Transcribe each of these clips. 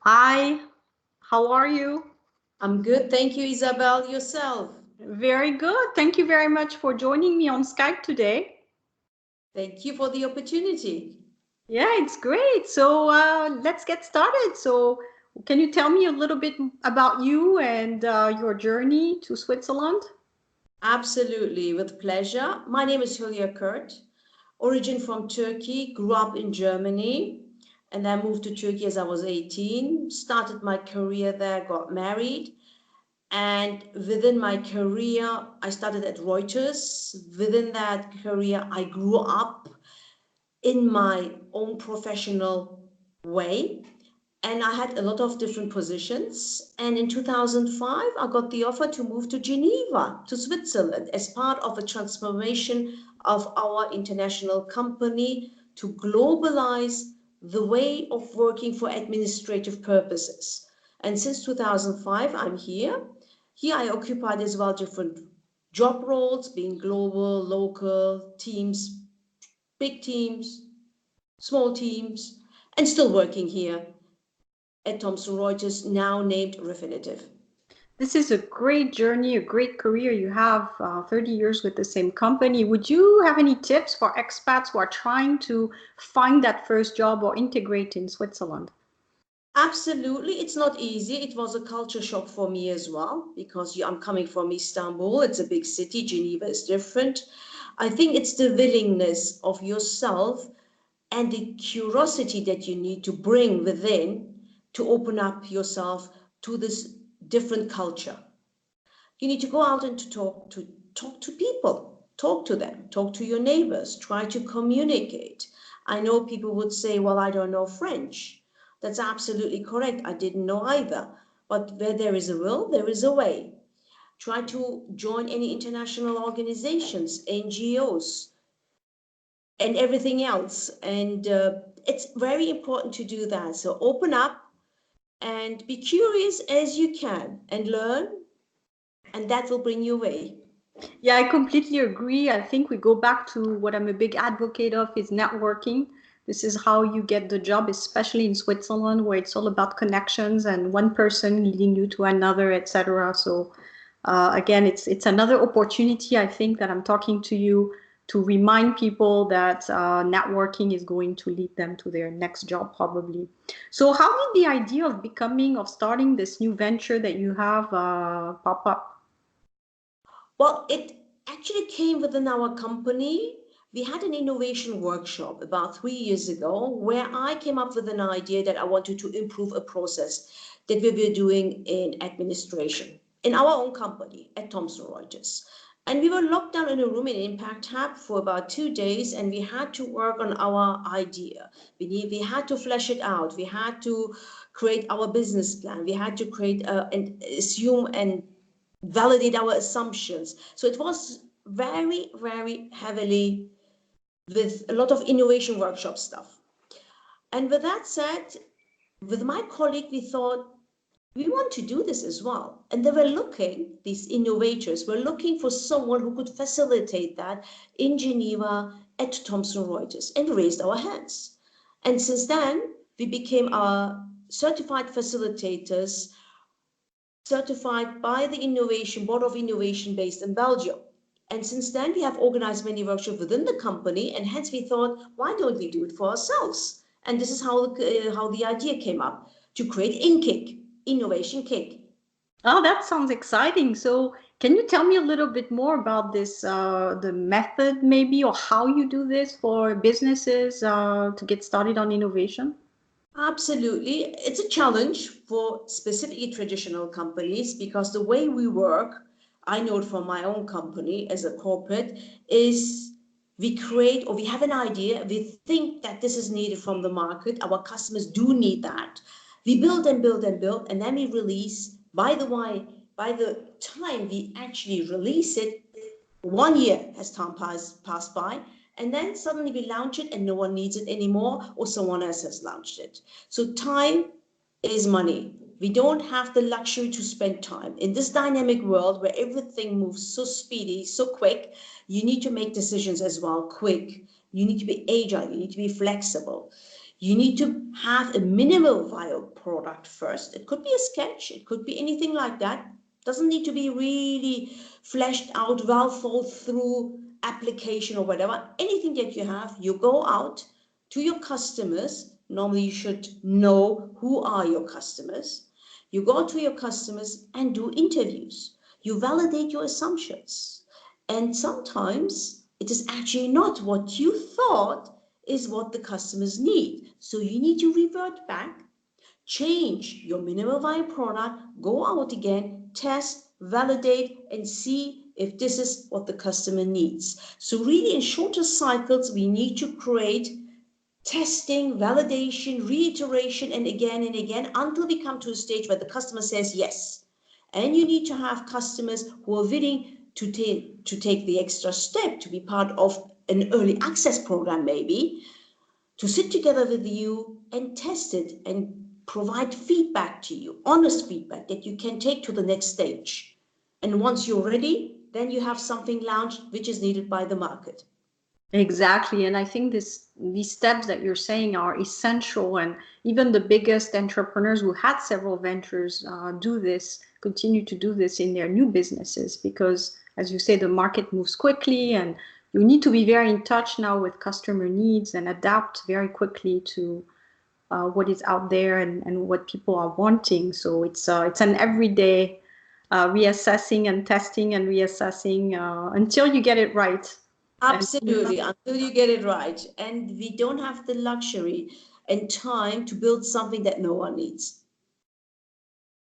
Hi, how are you? I'm good, thank you, Isabel. Yourself? Very good. Thank you very much for joining me on Skype today. Thank you for the opportunity. Yeah, it's great. So let's get started. So, can you tell me a little bit about you and your journey to Switzerland? Absolutely, with pleasure. My name is Hulya Kurt, origin from Turkey, grew up in Germany, and then moved to Turkey as I was 18, started my career there, got married, and within my career, I started at Reuters. Within that career, I grew up in my own professional way. And I had a lot of different positions. And in 2005, I got the offer to move to Geneva, to Switzerland, as part of a transformation of our international company to globalize the way of working for administrative purposes. And since 2005, I'm here. Here I occupied as well different job roles, being global, local, teams, big teams, small teams, and still working here at Thomson Reuters, now named Refinitiv. This is a great journey, a great career. You have 30 years with the same company. Would you have any tips for expats who are trying to find that first job or integrate in Switzerland? Absolutely, it's not easy. It was a culture shock for me as well because I'm coming from Istanbul. It's a big city. Geneva is different. I think it's the willingness of yourself and the curiosity that you need to bring within to open up yourself to this different culture. You need to go out and to talk to people, talk to them, talk to your neighbors, try to communicate. I know people would say, well, I don't know French. That's absolutely correct. I didn't know either. But where there is a will, there is a way. Try to join any international organizations, NGOs, and everything else. And it's very important to do that. So open up and be curious as you can and learn, and that will bring you away. Yeah, I completely agree. I think we go back to what I'm a big advocate of is networking. This is how you get the job, especially in Switzerland, where it's all about connections and one person leading you to another, etc. So again, it's another opportunity. I think that I'm talking to you to remind people that networking is going to lead them to their next job, probably. So, how did the idea of starting this new venture that you have pop up? Well, it actually came within our company. We had an innovation workshop about 3 years ago where I came up with an idea that I wanted to improve a process that we were doing in administration in our own company at Thomson Reuters. And we were locked down in a room in Impact Hub for about 2 days, and we had to work on our idea. We had to flesh it out. We had to create our business plan. We had to create and assume and validate our assumptions. So it was very, very heavily with a lot of innovation workshop stuff. And with that said, with my colleague, we thought we want to do this as well. And they were looking, these innovators were looking for someone who could facilitate that in Geneva at Thomson Reuters, and raised our hands. And since then, we became certified facilitators, certified by the Innovation Board of Innovation based in Belgium. And since then, we have organized many workshops within the company, and hence we thought, why don't we do it for ourselves? And this is how the idea came up to create InKick, Innovation Kick. Oh, that sounds exciting. So, can you tell me a little bit more about this, the method maybe, or how you do this for businesses to get started on innovation? Absolutely. It's a challenge for specifically traditional companies because the way we work, I know it from my own company as a corporate, is we create or we have an idea, we think that this is needed from the market, our customers do need that. We build and build and build, and then we release. By the way, by the time we actually release it, 1 year has passed by, and then suddenly we launch it and no one needs it anymore, or someone else has launched it. So time is money. We don't have the luxury to spend time in this dynamic world where everything moves so speedy, so quick. You need to make decisions as well quick. You need to be agile, you need to be flexible. You need to have a minimal viable product first. It could be a sketch, it could be anything like that. Doesn't need to be really fleshed out, well thought through application or whatever. Anything that you have, you go out to your customers. Normally you should know who are your customers. You go to your customers and do interviews. You validate your assumptions. And sometimes it is actually not what you thought is what the customers need. So you need to revert back, change your minimal viable product, go out again, test, validate, and see if this is what the customer needs. So really in shorter cycles, we need to create testing, validation, reiteration, and again until we come to a stage where the customer says yes. And you need to have customers who are willing to take the extra step to be part of an early access program, maybe, to sit together with you and test it and provide feedback to you, honest feedback that you can take to the next stage. And once you're ready, then you have something launched which is needed by the market. Exactly. And I think these steps that you're saying are essential. And even the biggest entrepreneurs who had several ventures continue to do this in their new businesses, because, as you say, the market moves quickly and you need to be very in touch now with customer needs and adapt very quickly to what is out there and what people are wanting. So it's an everyday reassessing and testing and reassessing until you get it right. Absolutely, until you get it right. And we don't have the luxury and time to build something that no one needs.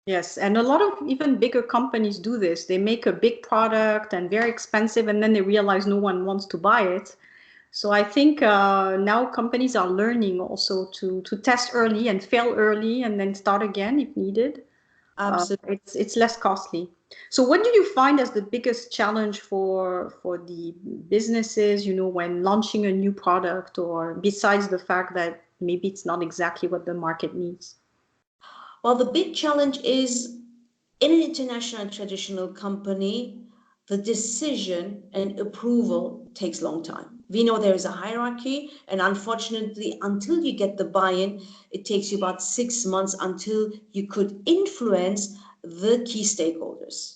Yes, and a lot of even bigger companies do this. They make a big product and very expensive, and then they realize no one wants to buy it. So I think now companies are learning also to test early and fail early and then start again if needed. Absolutely. It's less costly. So what do you find as the biggest challenge for the businesses, when launching a new product, or besides the fact that maybe it's not exactly what the market needs? Well, the big challenge is in an international traditional company, the decision and approval takes a long time. We know there is a hierarchy, and unfortunately, until you get the buy-in, it takes you about 6 months until you could influence the key stakeholders.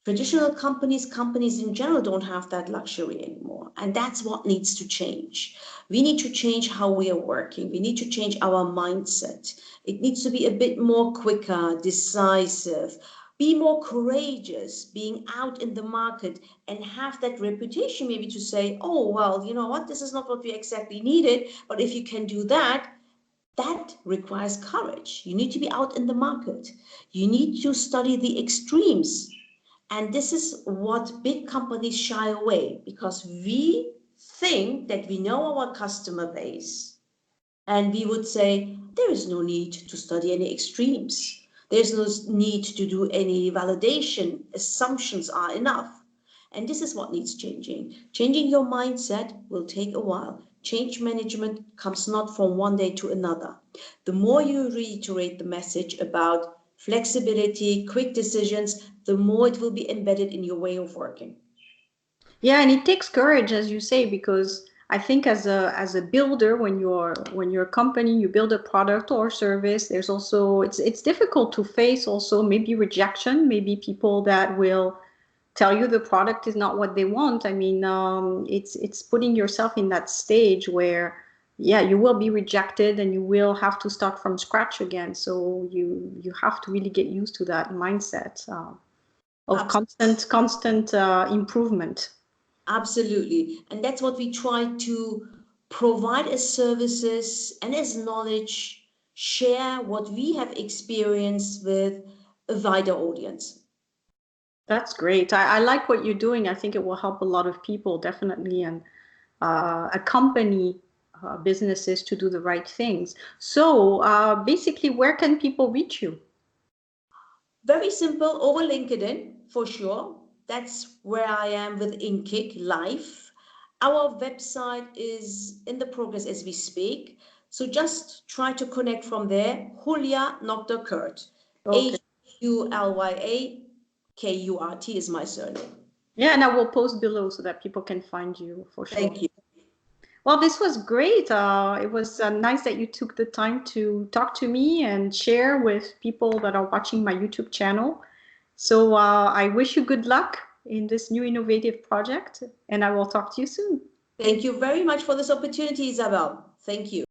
Traditional companies in general don't have that luxury anymore. And that's what needs to change. We need to change how we are working. We need to change our mindset. It needs to be a bit more quicker, decisive, be more courageous, being out in the market and have that reputation maybe to say, oh, well, you know what, this is not what we exactly needed, but if you can do that, that requires courage. You need to be out in the market. You need to study the extremes. And this is what big companies shy away, because we think that we know our customer base and we would say there is no need to study any extremes. There's no need to do any validation. Assumptions are enough. And this is what needs changing. Changing your mindset will take a while. Change management comes not from one day to another. The more you reiterate the message about flexibility, quick decisions, the more it will be embedded in your way of working. Yeah, and it takes courage, as you say, because I think as a builder, when you're a company, you build a product or service, there's also it's difficult to face also maybe rejection, maybe people that will tell you the product is not what they want. I mean, it's putting yourself in that stage where, yeah, you will be rejected and you will have to start from scratch again. So you have to really get used to that mindset of constant improvement. Absolutely. And that's what we try to provide as services and as knowledge, share what we have experienced with a wider audience. That's great. I like what you're doing. I think it will help a lot of people, definitely, and accompany businesses to do the right things. So basically, where can people reach you? Very simple, over LinkedIn for sure. That's where I am with InKick Live. Our website is in the progress as we speak. So just try to connect from there. Hulya Dr. Kurt. Okay. HULYA KURT is my surname. Yeah, and I will post below so that people can find you for sure. Thank you. Well, this was great. It was nice that you took the time to talk to me and share with people that are watching my YouTube channel. So I wish you good luck in this new innovative project, and I will talk to you soon. Thank you very much for this opportunity, Isabel. Thank you.